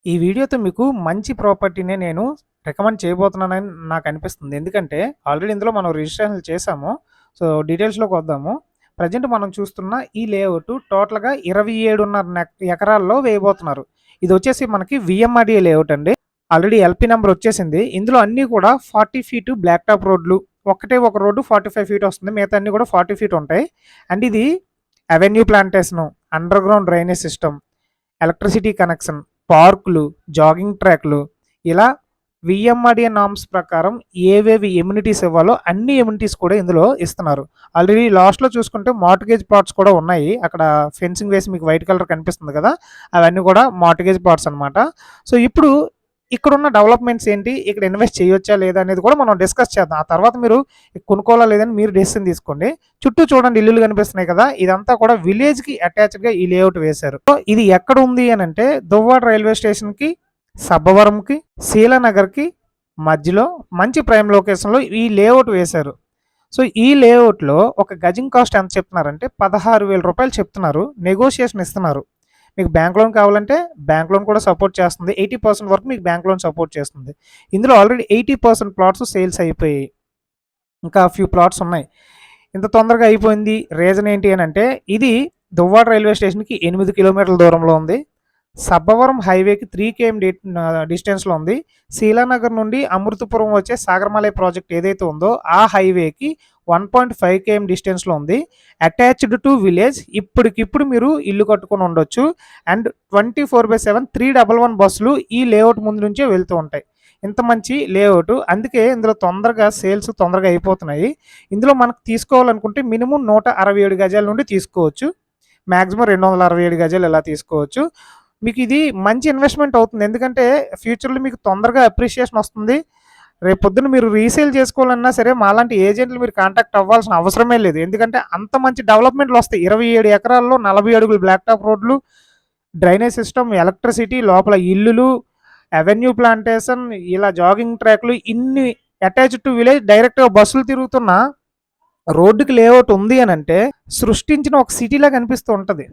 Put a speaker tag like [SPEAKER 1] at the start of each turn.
[SPEAKER 1] ఈ వీడియోతో మీకు మంచి ప్రాపర్టీనే నేను రికమెండ్ చేయబోతున్నానని నాకు అనిపిస్తుంది. ఎందుకంటే ఆల్రెడీ ఇందులో మనం రిజిస్ట్రేషన్‌లు చేశాము. సో, డీటెయిల్స్‌లోకి వద్దాము. ప్రెజెంట్ మనం చూస్తున్న ఈ లేఅవుట్ టోటల్‌గా 27.5 ఎకరాల్లో వేయబోతున్నారు. ఇదొచ్చేసి మనకి వీఎంఆర్‌డీఏ లేఅవుట్ అండి. ఆల్రెడీ ఎల్‌పీ నంబర్ వచ్చేసింది. ఇందులో అన్నీ కూడా 40 ఫీట్ బ్లాక్ టాప్ రోడ్లు. ఒకటే ఒక రోడ్డు 45 ఫీట్ వస్తుంది. మిగతా అన్నీ కూడా 40 ఫీట్ ఉంటాయి. అండ్ ఇది avenue plantation, under ground drainage system, electricity connection, పార్కులు, జాగింగ్ ట్రాక్‌లు ఇలా వీఎంఆర్‌డీఏ నార్మ్స్ ప్రకారం ఏవేవి ఎమ్యూనిటీస్ ఇవ్వాలో అన్ని ఎమ్యూనిటీస్ కూడా ఇందులో ఇస్తున్నారు. ఆల్రెడీ లాస్ట్‌లో చూసుకుంటే మార్ట్‌గేజ్ ప్లాట్స్ కూడా ఉన్నాయి. అక్కడ ఫెన్సింగ్ వేసి మీకు వైట్ కలర్ కనిపిస్తుంది కదా! అవన్నీ కూడా మార్ట్‌గేజ్ ప్లాట్స్ అనమాట. సో, ఇప్పుడు ఇక్కడున్న డెవలప్‌మెంట్స్ ఏంటి? ఇక్కడ ఇన్వెస్ట్ చేయొచ్చా లేదా అనేది కూడా మనం డిస్కస్ చేద్దాం. ఆ తర్వాత మీరు కొనుక్కోవాలా లేదని మీరు డెసిషన్ తీసుకోండి. చుట్టూ చూడండి ఇల్లులు కనిపిస్తున్నాయి కదా! ఇదంతా కూడా విలేజ్‌కి అటాచ్డ్‌గా ఈ లేఅవుట్ వేశారు. సో, ఇది ఎక్కడ ఉంది అనంటే దువ్వాడ రైల్వే స్టేషన్‌కి, సబ్బవరంకి, శీలానగర్‌కి మధ్యలో మంచి ప్రైమ్ లొకేషన్‌లో ఈ లేఅవుట్ వేశారు. సో, ఈ లేఅవుట్‌లో ఒక గజం కాస్ట్ ఎంత చెప్తున్నారంటే రూ. 16,000 చెప్తున్నారు. నెగోషియేషన్ ఇస్తున్నారు. మీకు బ్యాంక్ లోన్ కావాలంటే బ్యాంక్ లోన్ కూడా సపోర్ట్ చేస్తుంది. 80% వరకు మీకు బ్యాంక్ లోన్ సపోర్ట్ చేస్తుంది. ఇందులో ఆల్రెడీ 80% ప్లాట్స్ సేల్స్ అయిపోయాయి. ఇంకా ఫ్యూ ప్లాట్స్ ఉన్నాయి. ఇంత తొందరగా అయిపోయింది రీజన్ ఏంటి అనంటే ఇది దువ్వాడ రైల్వే స్టేషన్‌కి 8 కిలోమీటర్ల దూరంలో ఉంది. సబ్బవరం హైవేకి 3 కేఎం డిస్టెన్స్‌లో ఉంది. శీలానగర్ నుండి అమృతపురం వచ్చే సాగరమాలయ ప్రాజెక్ట్ ఏదైతే ఉందో ఆ హైవేకి 1.5 కేఎం డిస్టెన్స్‌లో ఉంది. Attached to village. ఇప్పటికిప్పుడు మీరు ఇల్లు కట్టుకొని ఉండొచ్చు. అండ్ 24/7 311 బస్సులు ఈ లేఅవుట్ ముందు నుంచే వెళ్తూ ఉంటాయి. ఇంత మంచి లేఅవుట్. అందుకే ఇందులో తొందరగా సేల్స్ తొందరగా అయిపోతున్నాయి. ఇందులో మనకు తీసుకోవాలనుకుంటే మినిమమ్ 167 గజాల నుండి తీసుకోవచ్చు. మాక్సిమం 267 గజాలు ఇలా తీసుకోవచ్చు. మీకు ఇది మంచి ఇన్వెస్ట్‌మెంట్ అవుతుంది. ఎందుకంటే ఫ్యూచర్‌లో మీకు తొందరగా అప్రిషియేషన్ వస్తుంది. రేపొద్దున మీరు రీసేల్ చేసుకోవాలన్నా సరే మాలాంటి ఏజెంట్లు మీరు కాంటాక్ట్ అవ్వాల్సిన అవసరమే లేదు. ఎందుకంటే అంత మంచి డెవలప్‌మెంట్‌లు వస్తాయి. 27 ఎకరాల్లో 40 అడుగుల బ్లాక్ టాప్ రోడ్లు, డ్రైనేజ్ సిస్టమ్, ఎలక్ట్రిసిటీ, లోపల ఇల్లులు, అవెన్యూ ప్లాంటేషన్, ఇలా జాగింగ్ ట్రాక్‌లు ఇన్ని అటాచ్డ్ టు విలేజ్ డైరెక్ట్‌గా బస్సులు తిరుగుతున్న రోడ్డుకి లేఅవుట్ ఉంది అనంటే సృష్టించిన ఒక సిటీలా కనిపిస్తూ ఉంటది.